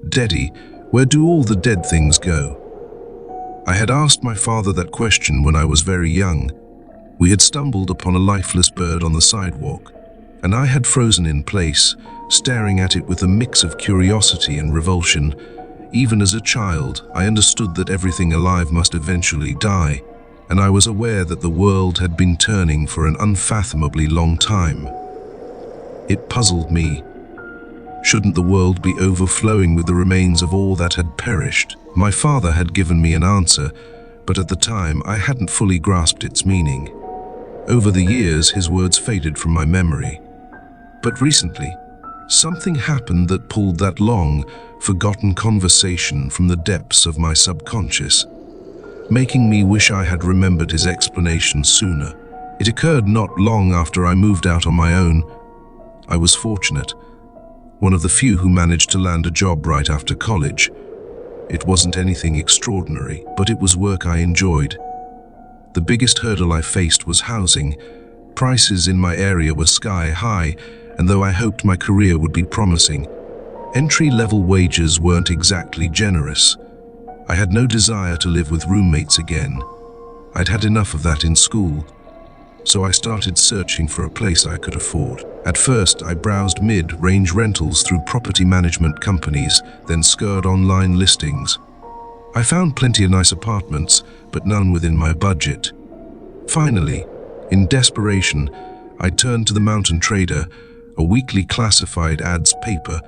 "Daddy, where do all the dead things go?" I had asked my father that question when I was very young. We had stumbled upon a lifeless bird on the sidewalk, and I had frozen in place, staring at it with a mix of curiosity and revulsion. Even as a child, I understood that everything alive must eventually die, and I was aware that the world had been turning for an unfathomably long time. It puzzled me. Shouldn't the world be overflowing with the remains of all that had perished? My father had given me an answer, but at the time I hadn't fully grasped its meaning. Over the years, his words faded from my memory. But recently, something happened that pulled that long, forgotten conversation from the depths of my subconscious, making me wish I had remembered his explanation sooner. It occurred not long after I moved out on my own. I was fortunate, one of the few who managed to land a job right after college. It wasn't anything extraordinary, but it was work I enjoyed. The biggest hurdle I faced was housing. Prices in my area were sky high, and though I hoped my career would be promising, entry-level wages weren't exactly generous. I had no desire to live with roommates again. I'd had enough of that in school, so I started searching for a place I could afford. At first, I browsed mid-range rentals through property management companies, then scoured online listings. I found plenty of nice apartments, but none within my budget. Finally, in desperation, I turned to the Mountain Trader, a weekly classified ads paper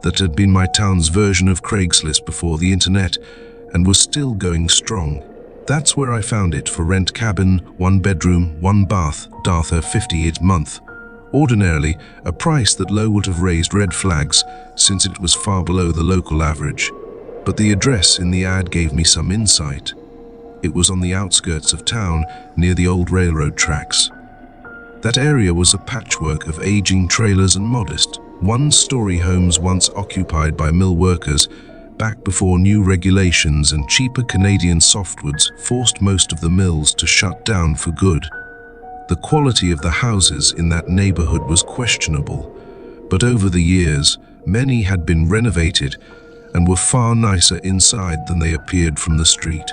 that had been my town's version of Craigslist before the internet and was still going strong. That's where I found it for rent cabin, 1 bedroom, 1 bath, Darther 58 month. Ordinarily, a price that low would have raised red flags since it was far below the local average. But the address in the ad gave me some insight. It was on the outskirts of town, near the old railroad tracks. That area was a patchwork of aging trailers and modest, one-story homes once occupied by mill workers, back before new regulations and cheaper Canadian softwoods forced most of the mills to shut down for good. The quality of the houses in that neighborhood was questionable, but over the years, many had been renovated and were far nicer inside than they appeared from the street.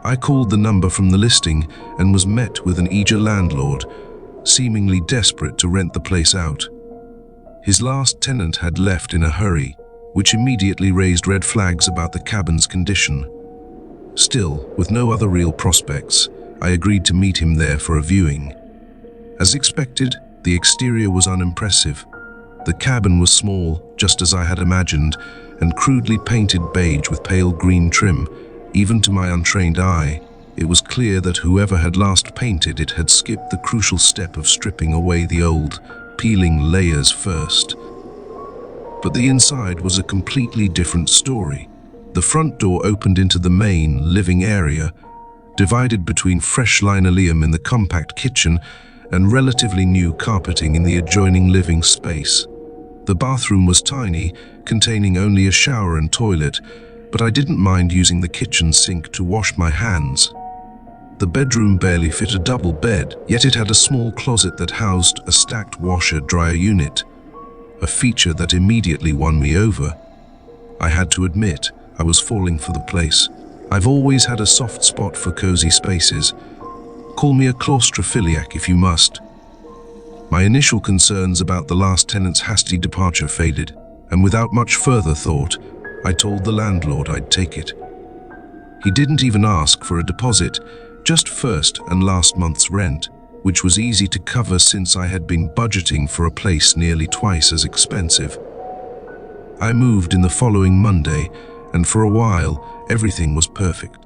I called the number from the listing and was met with an eager landlord, seemingly desperate to rent the place out. His last tenant had left in a hurry, which immediately raised red flags about the cabin's condition. Still, with no other real prospects, I agreed to meet him there for a viewing. As expected, the exterior was unimpressive. The cabin was small, just as I had imagined, and crudely painted beige with pale green trim. Even to my untrained eye, it was clear that whoever had last painted it had skipped the crucial step of stripping away the old, peeling layers first. But the inside was a completely different story. The front door opened into the main living area, divided between fresh linoleum in the compact kitchen and relatively new carpeting in the adjoining living space. The bathroom was tiny, containing only a shower and toilet, but I didn't mind using the kitchen sink to wash my hands. The bedroom barely fit a double bed, yet it had a small closet that housed a stacked washer-dryer unit, a feature that immediately won me over. I had to admit, I was falling for the place. I've always had a soft spot for cozy spaces. Call me a claustrophiliac if you must. My initial concerns about the last tenant's hasty departure faded, and without much further thought, I told the landlord I'd take it. He didn't even ask for a deposit, just first and last month's rent, which was easy to cover since I had been budgeting for a place nearly twice as expensive. I moved in the following Monday, and for a while, everything was perfect.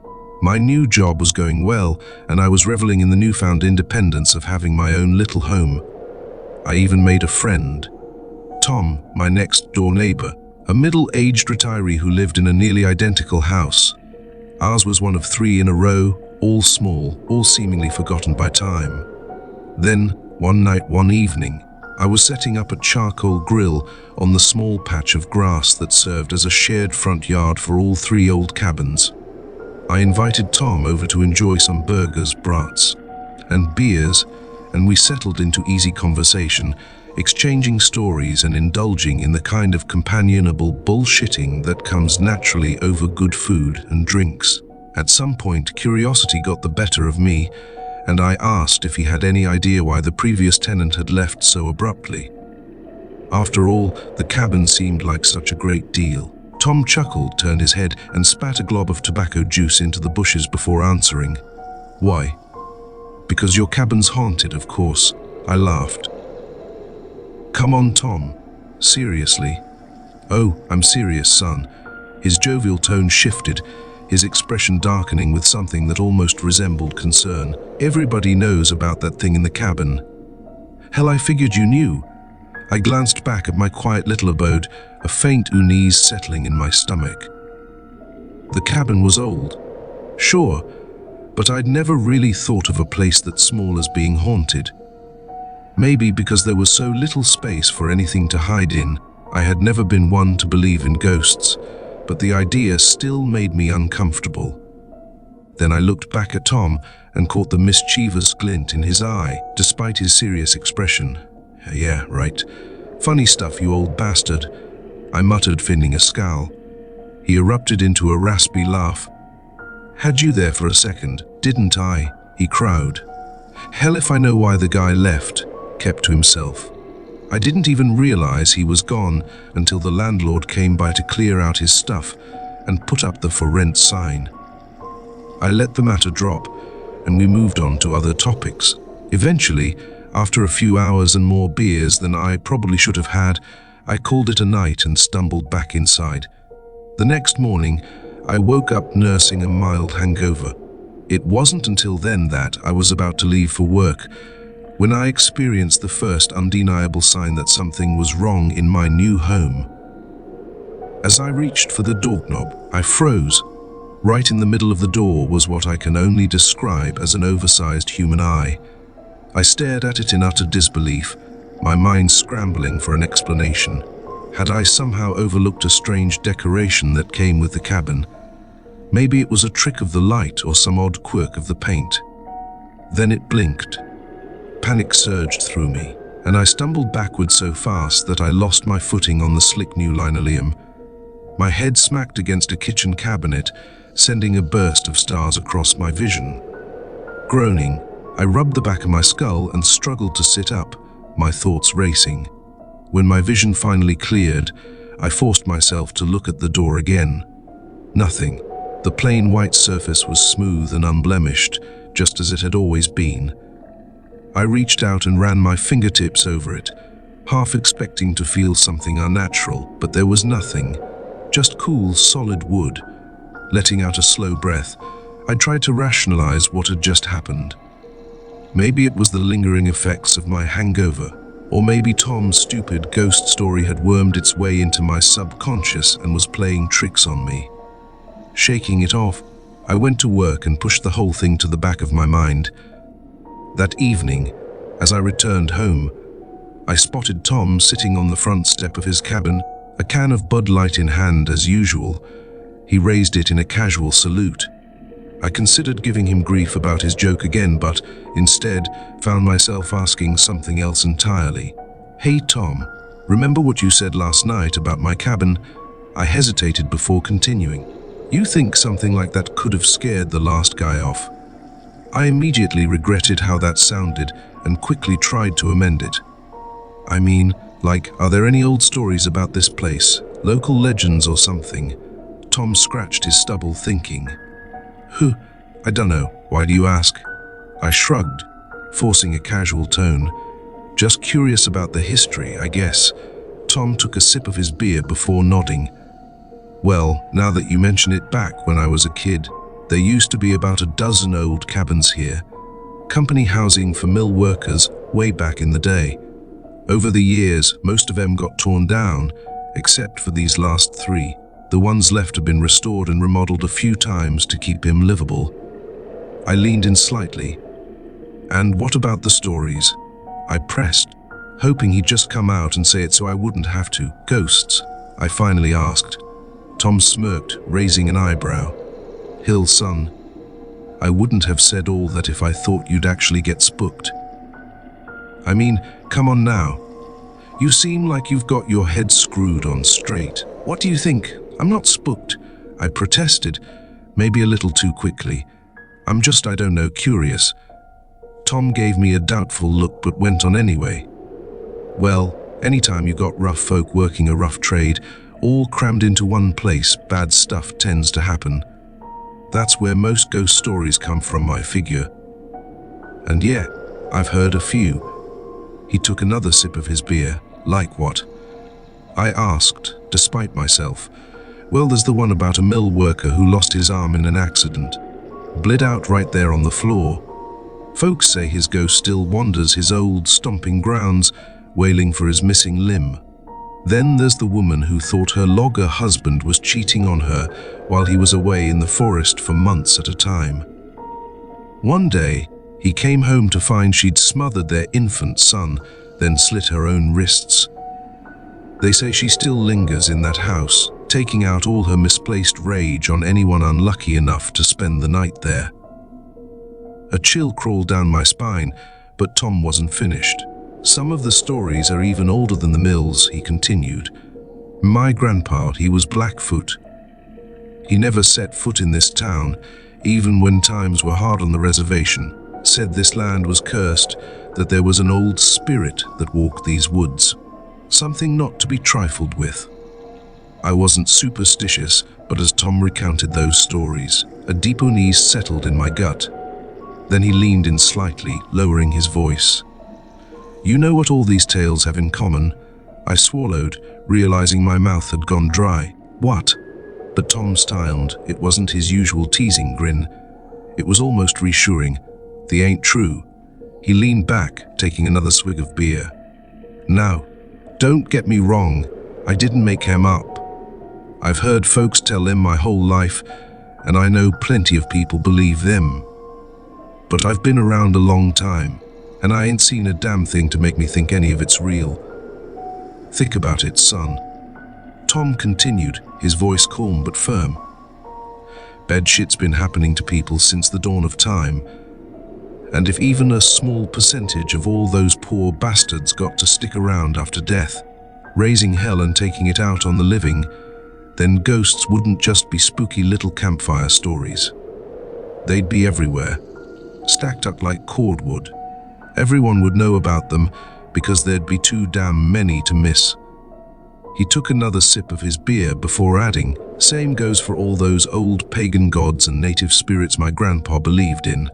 My new job was going well, and I was reveling in the newfound independence of having my own little home. I even made a friend. Tom, my next-door neighbor, a middle-aged retiree who lived in a nearly identical house. Ours was one of 3 in a row, all small, all seemingly forgotten by time. Then, one evening, I was setting up a charcoal grill on the small patch of grass that served as a shared front yard for all 3 old cabins. I invited Tom over to enjoy some burgers, brats, and beers, and we settled into easy conversation, exchanging stories and indulging in the kind of companionable bullshitting that comes naturally over good food and drinks. At some point, curiosity got the better of me, and I asked if he had any idea why the previous tenant had left so abruptly. After all, the cabin seemed like such a great deal. Tom chuckled, turned his head, and spat a glob of tobacco juice into the bushes before answering. "Why?" "Because your cabin's haunted, of course," I laughed. "Come on, Tom. Seriously?" "Oh, I'm serious, son." His jovial tone shifted, his expression darkening with something that almost resembled concern. "Everybody knows about that thing in the cabin." "Hell, I figured you knew." I glanced back at my quiet little abode, a faint unease settling in my stomach. The cabin was old, sure, but I'd never really thought of a place that small as being haunted. Maybe because there was so little space for anything to hide in, I had never been one to believe in ghosts, but the idea still made me uncomfortable. Then I looked back at Tom and caught the mischievous glint in his eye, despite his serious expression. "Yeah, right. Funny stuff, you old bastard," I muttered, feigning a scowl. He erupted into a raspy laugh. "Had you there for a second, didn't I?" he crowed. "Hell if I know why the guy left," kept to himself. "I didn't even realize he was gone until the landlord came by to clear out his stuff and put up the for rent sign." I let the matter drop, and we moved on to other topics. Eventually, after a few hours and more beers than I probably should have had, I called it a night and stumbled back inside. The next morning, I woke up nursing a mild hangover. It wasn't until then that I was about to leave for work when I experienced the first undeniable sign that something was wrong in my new home. As I reached for the doorknob, I froze. Right in the middle of the door was what I can only describe as an oversized human eye. I stared at it in utter disbelief, my mind scrambling for an explanation. Had I somehow overlooked a strange decoration that came with the cabin? Maybe it was a trick of the light or some odd quirk of the paint. Then it blinked. Panic surged through me, and I stumbled backward so fast that I lost my footing on the slick new linoleum. My head smacked against a kitchen cabinet, sending a burst of stars across my vision. Groaning, I rubbed the back of my skull and struggled to sit up, my thoughts racing. When my vision finally cleared, I forced myself to look at the door again. Nothing. The plain white surface was smooth and unblemished, just as it had always been. I reached out and ran my fingertips over it, half expecting to feel something unnatural, but there was nothing. Just cool, solid wood. Letting out a slow breath, I tried to rationalize what had just happened. Maybe it was the lingering effects of my hangover, or maybe Tom's stupid ghost story had wormed its way into my subconscious and was playing tricks on me. Shaking it off, I went to work and pushed the whole thing to the back of my mind. That evening, as I returned home, I spotted Tom sitting on the front step of his cabin, a can of Bud Light in hand as usual. He raised it in a casual salute. I considered giving him grief about his joke again, but instead found myself asking something else entirely. "Hey Tom, remember what you said last night about my cabin?" I hesitated before continuing. "You think something like that could have scared the last guy off?" I immediately regretted how that sounded and quickly tried to amend it. "I mean, like, are there any old stories about this place? Local legends or something?" Tom scratched his stubble, thinking. I don't know. Why do you ask?" I shrugged, forcing a casual tone. "Just curious about the history, I guess." Tom took a sip of his beer before nodding. "Well, now that you mention it, back when I was a kid, there used to be about a dozen old cabins here. Company housing for mill workers way back in the day. Over the years, most of them got torn down, except for these last three. The ones left have been restored and remodeled a few times to keep him livable." I leaned in slightly. "And what about the stories?" I pressed, hoping he'd just come out and say it so I wouldn't have to. "Ghosts?" I finally asked. Tom smirked, raising an eyebrow. "Hill, son, I wouldn't have said all that if I thought you'd actually get spooked. I mean, come on now. You seem like you've got your head screwed on straight. What do you think? I'm not spooked, I protested, maybe a little too quickly. I'm just, I don't know, curious. Tom gave me a doubtful look but went on anyway. Well, anytime you got rough folk working a rough trade, all crammed into one place, bad stuff tends to happen. That's where most ghost stories come from, I figure. And yeah, I've heard a few. He took another sip of his beer. Like what? I asked, despite myself. Well, there's the one about a mill worker who lost his arm in an accident. Bled out right there on the floor. Folks say his ghost still wanders his old stomping grounds, wailing for his missing limb. Then there's the woman who thought her logger husband was cheating on her while he was away in the forest for months at a time. One day, he came home to find she'd smothered their infant son, then slit her own wrists. They say she still lingers in that house, taking out all her misplaced rage on anyone unlucky enough to spend the night there. A chill crawled down my spine, but Tom wasn't finished. Some of the stories are even older than the mills, he continued. My grandpa, he was Blackfoot. He never set foot in this town, even when times were hard on the reservation. Said this land was cursed, that there was an old spirit that walked these woods. Something not to be trifled with. I wasn't superstitious, but as Tom recounted those stories, a deep unease settled in my gut. Then he leaned in slightly, lowering his voice. You know what all these tales have in common? I swallowed, realizing my mouth had gone dry. What? But Tom smiled. It wasn't his usual teasing grin. It was almost reassuring. They ain't true. He leaned back, taking another swig of beer. Now, don't get me wrong, I didn't make him up. I've heard folks tell them my whole life, and I know plenty of people believe them. But I've been around a long time, and I ain't seen a damn thing to make me think any of it's real. Think about it, son. Tom continued, his voice calm but firm. Bad shit's been happening to people since the dawn of time. And if even a small percentage of all those poor bastards got to stick around after death, raising hell and taking it out on the living, then ghosts wouldn't just be spooky little campfire stories. They'd be everywhere, stacked up like cordwood. Everyone would know about them because there'd be too damn many to miss. He took another sip of his beer before adding, same goes for all those old pagan gods and native spirits my grandpa believed in.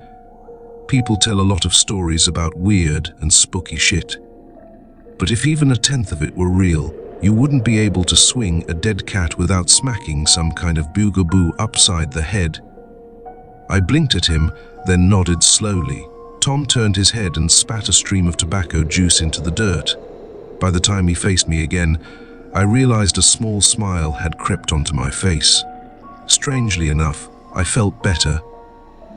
People tell a lot of stories about weird and spooky shit. But if even a tenth of it were real, you wouldn't be able to swing a dead cat without smacking some kind of boogaboo upside the head. I blinked at him, then nodded slowly. Tom turned his head and spat a stream of tobacco juice into the dirt. By the time he faced me again, I realized a small smile had crept onto my face. Strangely enough, I felt better.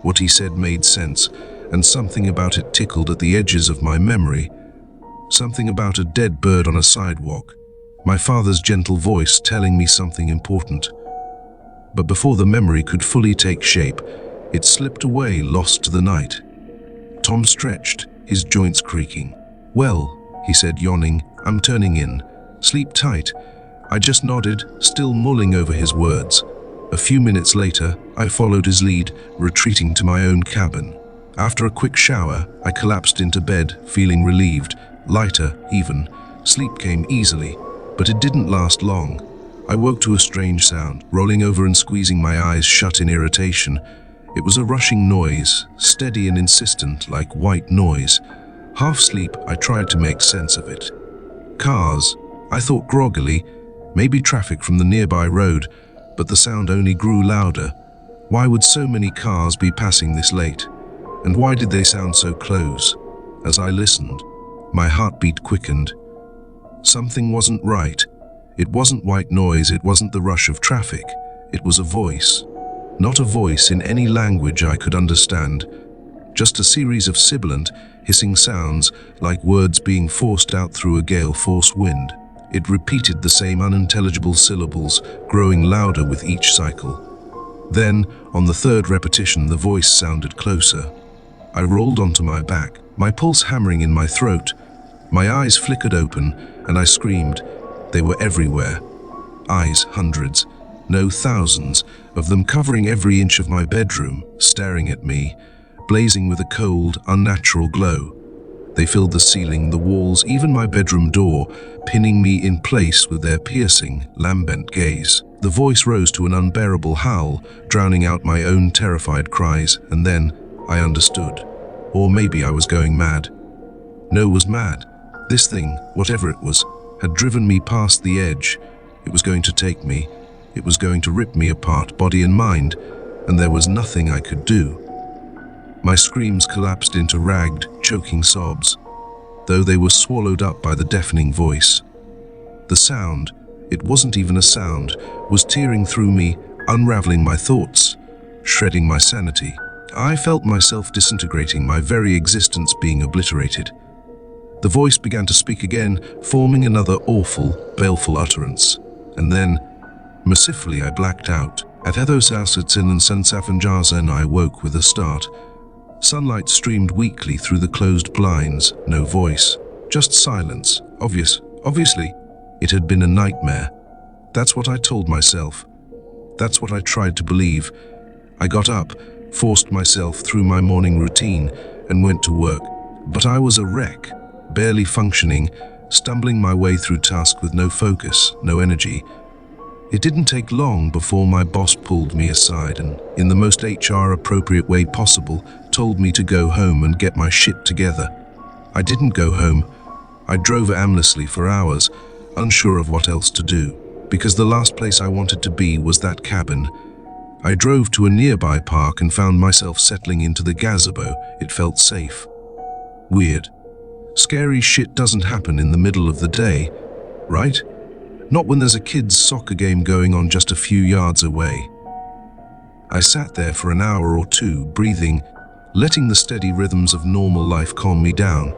What he said made sense, and something about it tickled at the edges of my memory. Something about a dead bird on a sidewalk. My father's gentle voice telling me something important. But before the memory could fully take shape, it slipped away, lost to the night. Tom stretched, his joints creaking. Well, he said, yawning, I'm turning in. Sleep tight. I just nodded, still mulling over his words. A few minutes later, I followed his lead, retreating to my own cabin. After a quick shower, I collapsed into bed, feeling relieved, lighter even. Sleep came easily, but it didn't last long. I woke to a strange sound, rolling over and squeezing my eyes shut in irritation. It was a rushing noise, steady and insistent, like white noise. Half asleep, I tried to make sense of it. Cars, I thought groggily, maybe traffic from the nearby road, but the sound only grew louder. Why would so many cars be passing this late? And why did they sound so close? As I listened, my heartbeat quickened. Something wasn't right. It wasn't white noise, it wasn't the rush of traffic. It was a voice. Not a voice in any language I could understand. Just a series of sibilant, hissing sounds, like words being forced out through a gale-force wind. It repeated the same unintelligible syllables, growing louder with each cycle. Then, on the third repetition, the voice sounded closer. I rolled onto my back, my pulse hammering in my throat. My eyes flickered open, and I screamed. They were everywhere. Eyes, hundreds, no thousands, of them covering every inch of my bedroom, staring at me, blazing with a cold, unnatural glow. They filled the ceiling, the walls, even my bedroom door, pinning me in place with their piercing, lambent gaze. The voice rose to an unbearable howl, drowning out my own terrified cries, and then I understood. Or maybe I was going mad. No, was mad. This thing, whatever it was, had driven me past the edge. It was going to take me. It was going to rip me apart, body and mind, and there was nothing I could do. My screams collapsed into ragged, choking sobs, though they were swallowed up by the deafening voice. The sound, it wasn't even a sound, was tearing through me, unraveling my thoughts, shredding my sanity. I felt myself disintegrating, my very existence being obliterated. The voice began to speak again, forming another awful, baleful utterance. And then, mercifully, I blacked out. At Ethosausitzen and Sensafanjazen, I woke with a start. Sunlight streamed weakly through the closed blinds, no voice, just silence. Obviously, it had been a nightmare. That's what I told myself. That's what I tried to believe. I got up, forced myself through my morning routine, and went to work. But I was a wreck, barely functioning, stumbling my way through tasks with no focus, no energy. It didn't take long before my boss pulled me aside and, in the most HR-appropriate way possible, told me to go home and get my shit together. I didn't go home. I drove aimlessly for hours, unsure of what else to do, because the last place I wanted to be was that cabin. I drove to a nearby park and found myself settling into the gazebo. It felt safe. Weird. Scary shit doesn't happen in the middle of the day, right? Not when there's a kid's soccer game going on just a few yards away. I sat there for an hour or two, breathing, letting the steady rhythms of normal life calm me down.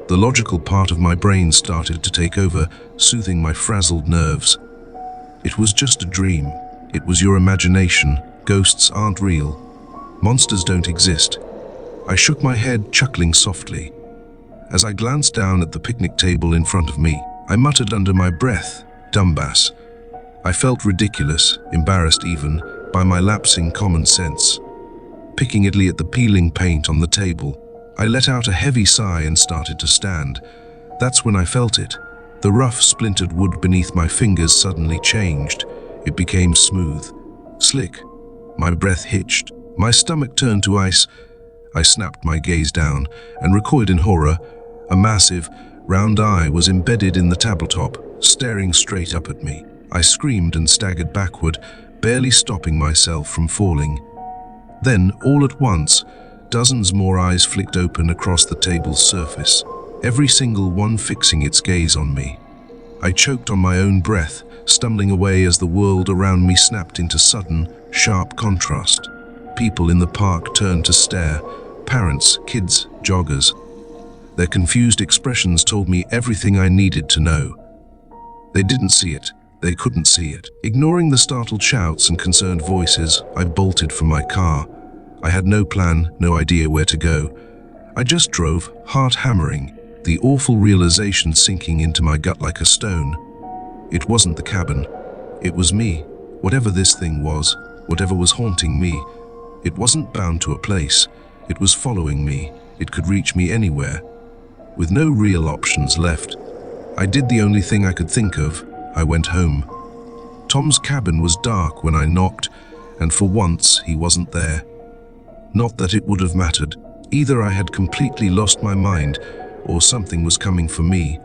The logical part of my brain started to take over, soothing my frazzled nerves. It was just a dream. It was your imagination. Ghosts aren't real. Monsters don't exist. I shook my head, chuckling softly. As I glanced down at the picnic table in front of me, I muttered under my breath, "Dumbass." I felt ridiculous, embarrassed even, by my lapsing common sense. Picking idly at the peeling paint on the table, I let out a heavy sigh and started to stand. That's when I felt it. The rough, splintered wood beneath my fingers suddenly changed. It became smooth, slick. My breath hitched. My stomach turned to ice. I snapped my gaze down and recoiled in horror. A massive, round eye was embedded in the tabletop, staring straight up at me. I screamed and staggered backward, barely stopping myself from falling. Then, all at once, dozens more eyes flicked open across the table's surface, every single one fixing its gaze on me. I choked on my own breath, stumbling away as the world around me snapped into sudden, sharp contrast. People in the park turned to stare, parents, kids, joggers. Their confused expressions told me everything I needed to know. They didn't see it. They couldn't see it. Ignoring the startled shouts and concerned voices, I bolted from my car. I had no plan, no idea where to go. I just drove, heart hammering, the awful realization sinking into my gut like a stone. It wasn't the cabin. It was me. Whatever this thing was, whatever was haunting me, it wasn't bound to a place. It was following me. It could reach me anywhere. With no real options left, I did the only thing I could think of. I went home. Tom's cabin was dark when I knocked, and for once he wasn't there. Not that it would have mattered. Either I had completely lost my mind, or something was coming for me,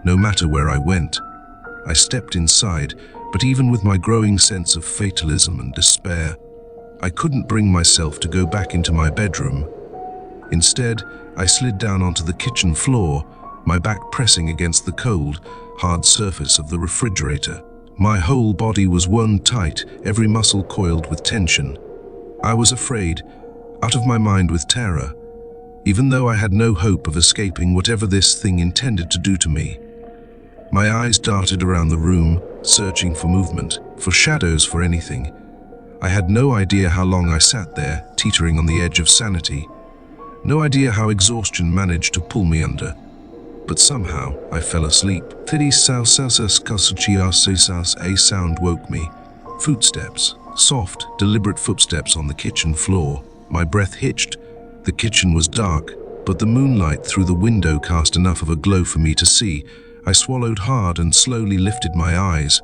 no matter where I went. I stepped inside, but even with my growing sense of fatalism and despair, I couldn't bring myself to go back into my bedroom. Instead, I slid down onto the kitchen floor, my back pressing against the cold, hard surface of the refrigerator. My whole body was wound tight, every muscle coiled with tension. I was afraid, out of my mind with terror, even though I had no hope of escaping whatever this thing intended to do to me. My eyes darted around the room, searching for movement, for shadows, for anything. I had no idea how long I sat there, teetering on the edge of sanity. No idea how exhaustion managed to pull me under. but somehow I fell asleep. A sound woke me. Footsteps, soft, deliberate footsteps on the kitchen floor. My breath hitched. The kitchen was dark, but the moonlight through the window cast enough of a glow for me to see. I swallowed hard and slowly lifted my eyes.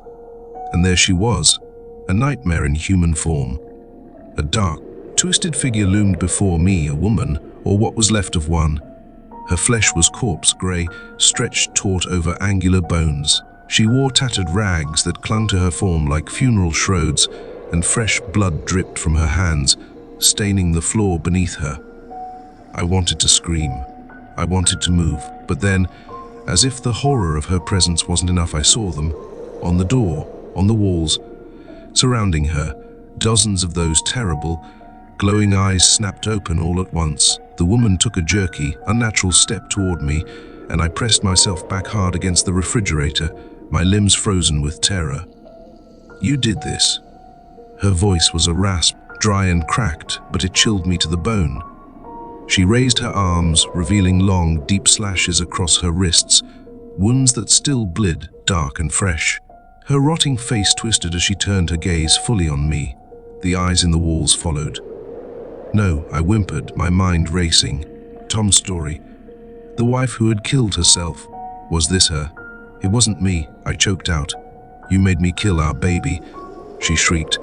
And there she was, a nightmare in human form. A dark, twisted figure loomed before me, a woman, or what was left of one. Her flesh was corpse-grey, stretched taut over angular bones. She wore tattered rags that clung to her form like funeral shrouds, and fresh blood dripped from her hands, staining the floor beneath her. I wanted to scream. I wanted to move, but then, as if the horror of her presence wasn't enough, I saw them, on the door, on the walls, surrounding her, dozens of those terrible, glowing eyes snapped open all at once. The woman took a jerky, unnatural step toward me, and I pressed myself back hard against the refrigerator, my limbs frozen with terror. "You did this." Her voice was a rasp, dry and cracked, but it chilled me to the bone. She raised her arms, revealing long, deep slashes across her wrists, wounds that still bled, dark and fresh. Her rotting face twisted as she turned her gaze fully on me. The eyes in the walls followed. "No," I whimpered, my mind racing. Tom's story. The wife who had killed herself. Was this her? "It wasn't me," I choked out. "You made me kill our baby," she shrieked.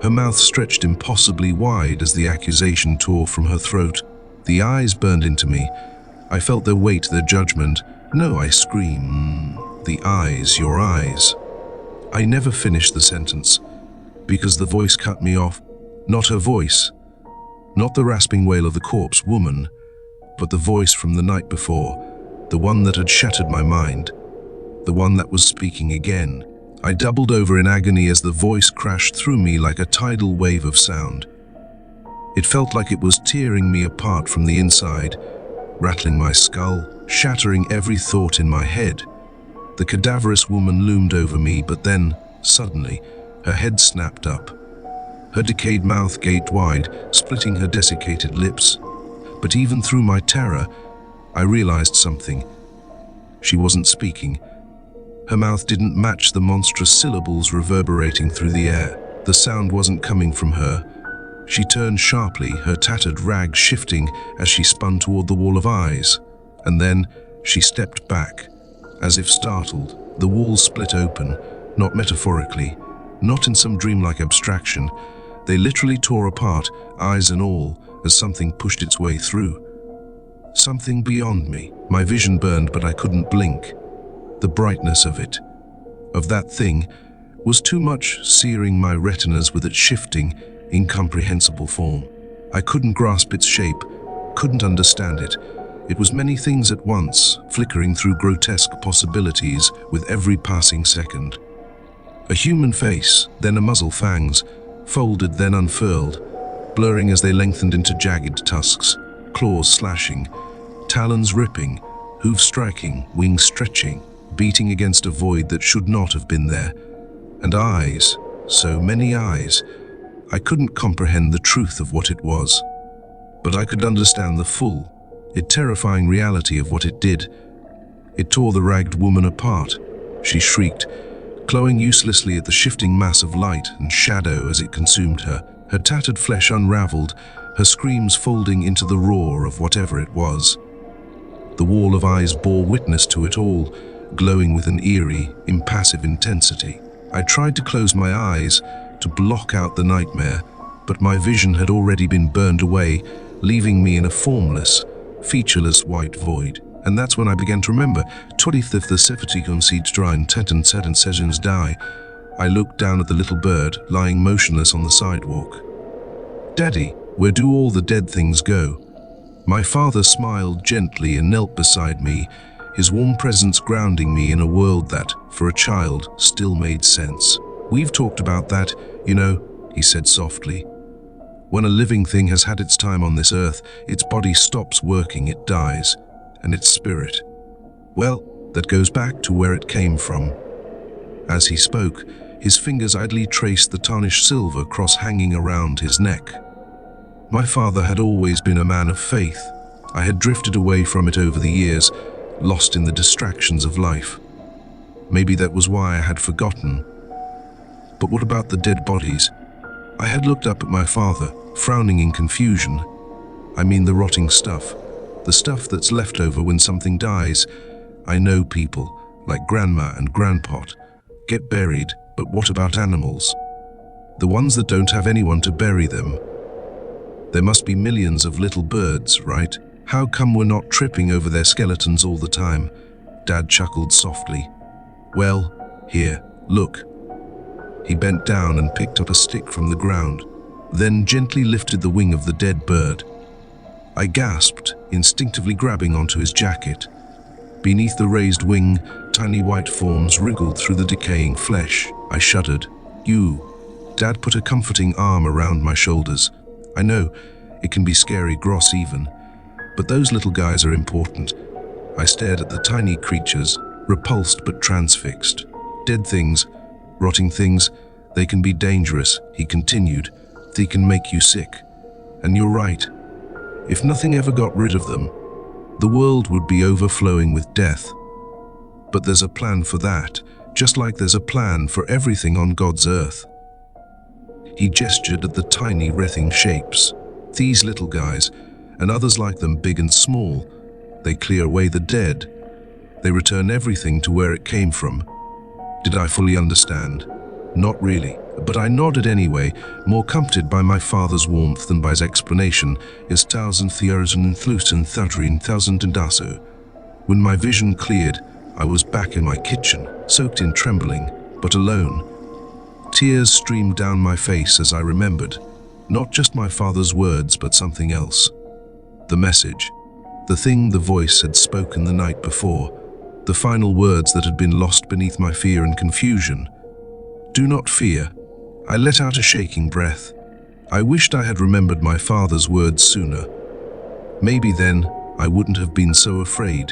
Her mouth stretched impossibly wide as the accusation tore from her throat. The eyes burned into me. I felt their weight, their judgment. "No," I screamed. "The eyes, your eyes." I never finished the sentence, because the voice cut me off. Not her voice. Not the rasping wail of the corpse woman, but the voice from the night before, the one that had shattered my mind, the one that was speaking again. I doubled over in agony as the voice crashed through me like a tidal wave of sound. It felt like it was tearing me apart from the inside, rattling my skull, shattering every thought in my head. The cadaverous woman loomed over me, but then, suddenly, her head snapped up. Her decayed mouth gaped wide, splitting her desiccated lips. But even through my terror, I realized something. She wasn't speaking. Her mouth didn't match the monstrous syllables reverberating through the air. The sound wasn't coming from her. She turned sharply, her tattered rag shifting as she spun toward the wall of eyes. And then she stepped back, as if startled. The walls split open, not metaphorically, not in some dreamlike abstraction. They literally tore apart, eyes and all, as something pushed its way through. Something beyond me. My vision burned, but I couldn't blink. The brightness of it, of that thing, was too much, searing my retinas with its shifting, incomprehensible form. I couldn't grasp its shape, couldn't understand it. It was many things at once, flickering through grotesque possibilities with every passing second. A human face, then a muzzle, fangs, folded then unfurled, blurring as they lengthened into jagged tusks, claws slashing, talons ripping, hooves striking, wings stretching, beating against a void that should not have been there. And eyes, so many eyes. I couldn't comprehend the truth of what it was, but I could understand the full, terrifying reality of what it did. It tore the ragged woman apart. She shrieked, clawing uselessly at the shifting mass of light and shadow as it consumed her. Her tattered flesh unraveled, her screams folding into the roar of whatever it was. The wall of eyes bore witness to it all, glowing with an eerie, impassive intensity. I tried to close my eyes, to block out the nightmare, but my vision had already been burned away, leaving me in a formless, featureless white void. And that's when I began to remember. 25th the Sefetikon seeds dry and teten seten sessions die. I looked down at the little bird, lying motionless on the sidewalk. "Daddy, where do all the dead things go?" My father smiled gently and knelt beside me, his warm presence grounding me in a world that, for a child, still made sense. "We've talked about that, you know," he said softly. "When a living thing has had its time on this earth, its body stops working, it dies. And its spirit, well, that goes back to where it came from." As he spoke, his fingers idly traced the tarnished silver cross hanging around his neck. My father had always been a man of faith. I had drifted away from it over the years, lost in the distractions of life. Maybe that was why I had forgotten. But what about the dead bodies? I had looked up at my father, frowning in confusion. I mean the rotting stuff. The stuff that's left over when something dies. I know people, like Grandma and Grandpa, get buried, but what about animals? The ones that don't have anyone to bury them. There must be millions of little birds, right? How come we're not tripping over their skeletons all the time? Dad chuckled softly. Well, here, look. He bent down and picked up a stick from the ground, then gently lifted the wing of the dead bird. I gasped, instinctively grabbing onto his jacket. Beneath the raised wing, tiny white forms wriggled through the decaying flesh. I shuddered. You. Dad put a comforting arm around my shoulders. I know, it can be scary, gross even, but those little guys are important. I stared at the tiny creatures, repulsed but transfixed. Dead things, rotting things, they can be dangerous, he continued. They can make you sick. And you're right. If nothing ever got rid of them, the world would be overflowing with death. But there's a plan for that, just like there's a plan for everything on God's earth. He gestured at the tiny writhing shapes. These little guys, and others like them big and small, they clear away the dead. They return everything to where it came from. Did I fully understand? Not really, but I nodded anyway, more comforted by my father's warmth than by his explanation. Is thousand theors and thlusen thudrin thousand and dasu. When my vision cleared, I was back in my kitchen, soaked in trembling, but alone. Tears streamed down my face as I remembered, not just my father's words, but something else. The message, the thing the voice had spoken the night before, the final words that had been lost beneath my fear and confusion. Do not fear. I let out a shaking breath. I wished I had remembered my father's words sooner. Maybe then I wouldn't have been so afraid.